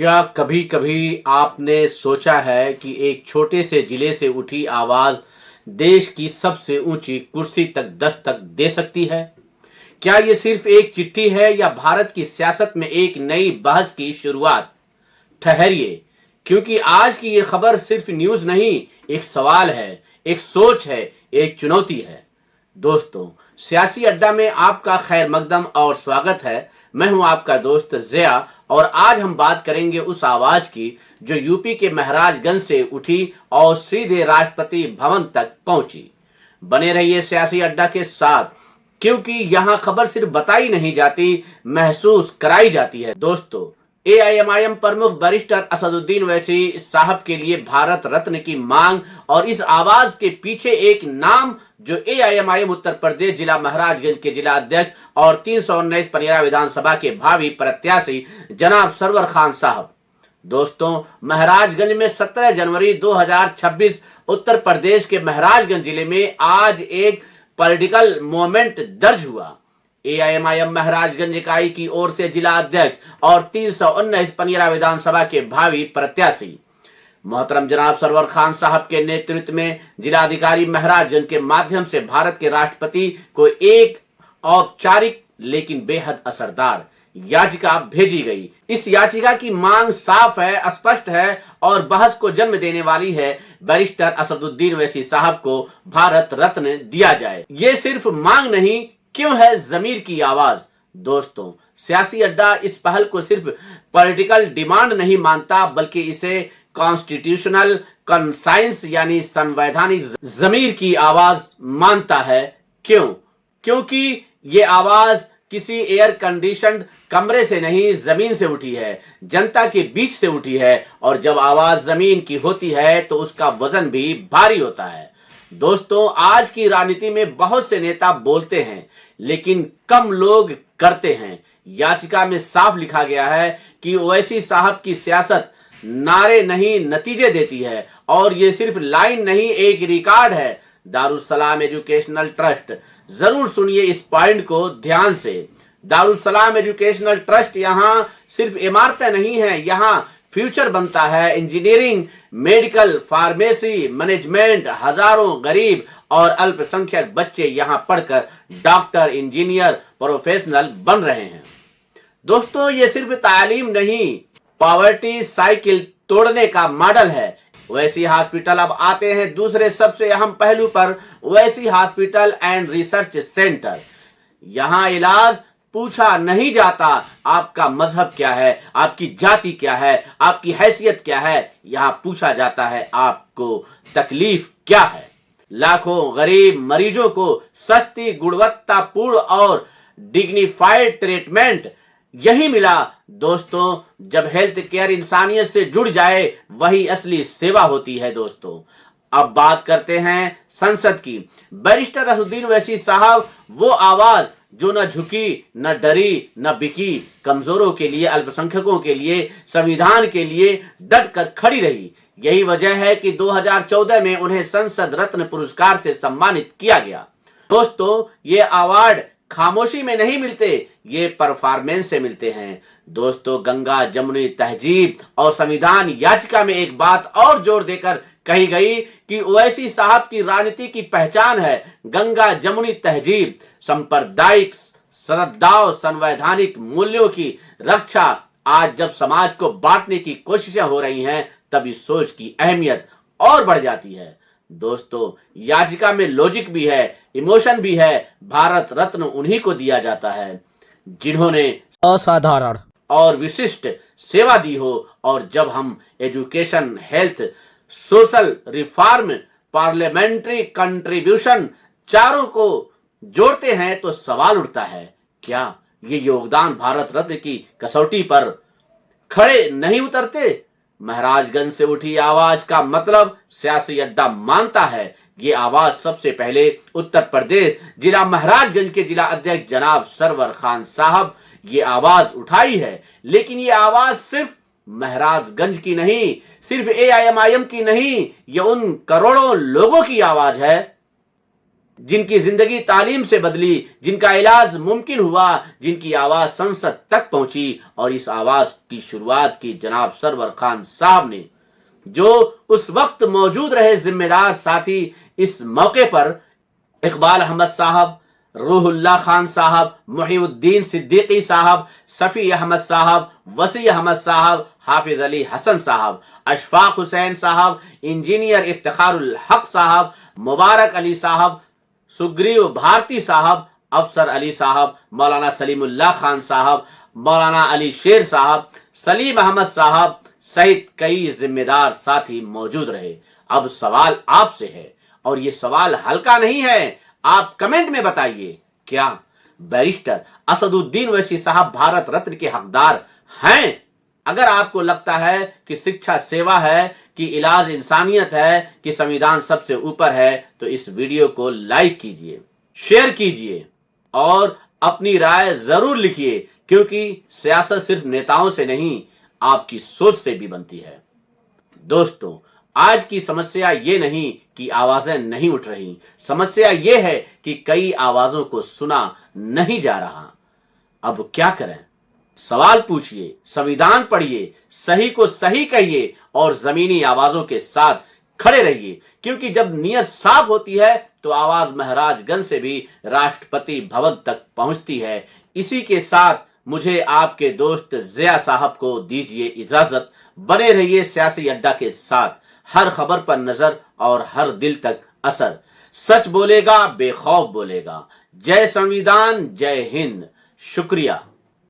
क्या कभी कभी आपने सोचा है कि एक छोटे से जिले से उठी आवाज देश की सबसे ऊंची कुर्सी तक दस्तक दे सकती है? क्या ये सिर्फ एक चिट्ठी है या भारत की सियासत में एक नई बहस की शुरुआत? ठहरिए, क्योंकि आज की ये खबर सिर्फ न्यूज नहीं, एक सवाल है, एक सोच है, एक चुनौती है। दोस्तों, सियासी अड्डा में आपका खैर मकदम और स्वागत है। मैं हूं आपका दोस्त जिया और आज हम बात करेंगे उस आवाज की जो यूपी के महाराजगंज से उठी और सीधे राष्ट्रपति भवन तक पहुंची। बने रहिए सियासी अड्डा के साथ, क्योंकि यहां खबर सिर्फ बताई नहीं जाती, महसूस कराई जाती है। दोस्तों, एआईएमआईएम प्रमुख बैरिस्टर असदुद्दीन ओवैसी साहब के लिए भारत रत्न की मांग और इस आवाज के पीछे एक नाम जो एआईएमआईएम उत्तर प्रदेश जिला महाराजगंज के जिला अध्यक्ष और 319 पनिया विधानसभा के भावी प्रत्याशी जनाब सरवर खान साहब। दोस्तों, महाराजगंज में 17 जनवरी 2026 उत्तर प्रदेश के महाराजगंज जिले में आज एक पॉलिटिकल मोमेंट दर्ज हुआ। एआईएमआईएम महाराजगंज इकाई की ओर से जिला अध्यक्ष और 319 पनिया विधानसभा के भावी प्रत्याशी मोहतरम जनाब सरवर खान साहब के नेतृत्व में जिलाधिकारी महाराजगंज के माध्यम से भारत के राष्ट्रपति को एक औपचारिक लेकिन बेहद असरदार याचिका भेजी गई। इस याचिका की मांग साफ है, स्पष्ट है और बहस को जन्म देने वाली है। बैरिस्टर असदुद्दीन ओवैसी साहब को भारत रत्न दिया जाए। ये सिर्फ मांग नहीं, क्यों है जमीर की आवाज। दोस्तों, सियासी अड्डा इस पहल को सिर्फ पॉलिटिकल डिमांड नहीं मानता, बल्कि इसे कॉन्स्टिट्यूशनल कंसाइंस यानी संवैधानिक जमीर की आवाज मानता है। क्यों? क्योंकि ये आवाज किसी एयर कंडीशनड कमरे से नहीं, जमीन से उठी है, जनता के बीच से उठी है और जब आवाज जमीन की होती है तो उसका वजन भी भारी होता है। दोस्तों, आज की राजनीति में बहुत से नेता बोलते हैं लेकिन कम लोग करते हैं। याचिका में साफ लिखा गया है कि ओवैसी साहब की सियासत नारे नहीं नतीजे देती है और ये सिर्फ लाइन नहीं, एक रिकॉर्ड है। दारुसलाम एजुकेशनल ट्रस्ट, जरूर सुनिए इस पॉइंट को ध्यान से। दारुसलाम एजुकेशनल ट्रस्ट यहाँ सिर्फ इमारतें नहीं है, यहाँ फ्यूचर बनता है। इंजीनियरिंग, मेडिकल, फार्मेसी, मैनेजमेंट, हजारों गरीब और अल्पसंख्यक बच्चे यहाँ पढ़कर डॉक्टर, इंजीनियर, प्रोफेशनल बन रहे हैं। दोस्तों, ये सिर्फ तालीम नहीं, पॉवर्टी साइकिल तोड़ने का मॉडल है। ओवैसी हॉस्पिटल अब आते हैं दूसरे सबसे अहम पहलू पर, Owaisi hospital and research centre. यहाँ इलाज पूछा नहीं जाता आपका मजहब क्या है, आपकी जाति क्या है, आपकी हैसियत क्या है। यहाँ पूछा जाता है आपको तकलीफ क्या है। लाखों गरीब मरीजों को सस्ती, गुणवत्तापूर्ण और डिग्निफाइड ट्रीटमेंट यही मिला। दोस्तों, जब हेल्थ केयर इंसानियत से जुड़ जाए वही असली सेवा होती है। दोस्तों, अब बात करते हैं संसद की। बैरिस्टर असदुद्दीन ओवैसी साहब वो आवाज जो न झुकी, न डरी, न बिकी, कमजोरों के लिए, अल्पसंख्यकों के लिए, संविधान के लिए डट कर खड़ी रही। यही वजह है कि 2014 में उन्हें संसद रत्न पुरस्कार से सम्मानित किया गया। दोस्तों, ये अवार्ड खामोशी में नहीं मिलते, ये परफॉर्मेंस से मिलते हैं। दोस्तों, गंगा जमुनी तहजीब और संविधान याचिका में एक बात और जोर देकर कही गई कि ओवैसी साहब की राजनीति की पहचान है गंगा जमुनी तहजीब, सांप्रदायिक श्रद्धाओं, संवैधानिक मूल्यों की रक्षा। आज जब समाज को बांटने की कोशिशें हो रही हैं, तब इस सोच की अहमियत और बढ़ जाती है। दोस्तों, याचिका में लॉजिक भी है, इमोशन भी है। भारत रत्न उन्हीं को दिया जाता है जिन्होंने असाधारण और विशिष्ट सेवा दी हो। और जब हम education, health, social reform, parliamentary contribution चारों को जोड़ते हैं तो सवाल उठता है, क्या ये योगदान भारत रत्न की कसौटी पर खड़े नहीं उतरते? महाराजगंज से उठी आवाज का मतलब सियासी अड्डा मानता है ये आवाज सबसे पहले उत्तर प्रदेश जिला महाराजगंज के जिला अध्यक्ष जनाब सरवर खान साहब ये आवाज उठाई है। लेकिन ये आवाज सिर्फ महाराजगंज की नहीं, सिर्फ एआईएमआईएम की नहीं, ये उन करोड़ों लोगों की आवाज है जिनकी जिंदगी तालीम से बदली, जिनका इलाज मुमकिन हुआ, जिनकी आवाज संसद तक पहुंची, और इस आवाज की शुरुआत की जनाब सरवर खान साहब ने, जो उस वक्त मौजूद रहे जिम्मेदार साथी। इस मौके पर इकबाल अहमद साहब, रूहुल्लाह खान साहब, मुहीउद्दीन सिद्दीकी साहब, सफ़ी अहमद साहब, वसी अहमद साहब, हाफिज अली हसन साहब, अशफाक हुसैन साहब, इंजीनियर इफ्तिखारुल हक साहब, मुबारक अली साहब, सुग्रीव भारती साहब, अफसर अली साहब, मौलाना सलीमुल्लाह खान साहब, मौलाना अली शेर साहब, सलीम अहमद साहब सहित कई जिम्मेदार साथी मौजूद रहे। अब सवाल आपसे है, और ये सवाल हल्का नहीं है। आप कमेंट में बताइए, क्या बैरिस्टर असदुद्दीन ओवैसी साहब भारत रत्न के हकदार हैं? अगर आपको लगता है कि शिक्षा सेवा है, कि इलाज इंसानियत है, कि संविधान सबसे ऊपर है, तो इस वीडियो को लाइक कीजिए, शेयर कीजिए और अपनी राय जरूर लिखिए, क्योंकि सियासत सिर्फ नेताओं से नहीं, आपकी सोच से भी बनती है। दोस्तों, आज की समस्या ये नहीं कि आवाजें नहीं उठ रही, समस्या ये है कि कई आवाजों को सुना नहीं जा रहा। अब क्या करें? सवाल पूछिए, संविधान पढ़िए, सही को सही कहिए और जमीनी आवाजों के साथ खड़े रहिए, क्योंकि जब नीयत साफ होती है तो आवाज महाराजगंज से भी राष्ट्रपति भवन तक पहुंचती है। इसी के साथ मुझे आपके दोस्त जिया साहब को दीजिए इजाजत। बने रहिए सियासी अड्डा के साथ, हर खबर पर नजर और हर दिल तक असर। सच बोलेगा, बेखौफ बोलेगा। जय संविधान, जय हिंद। शुक्रिया।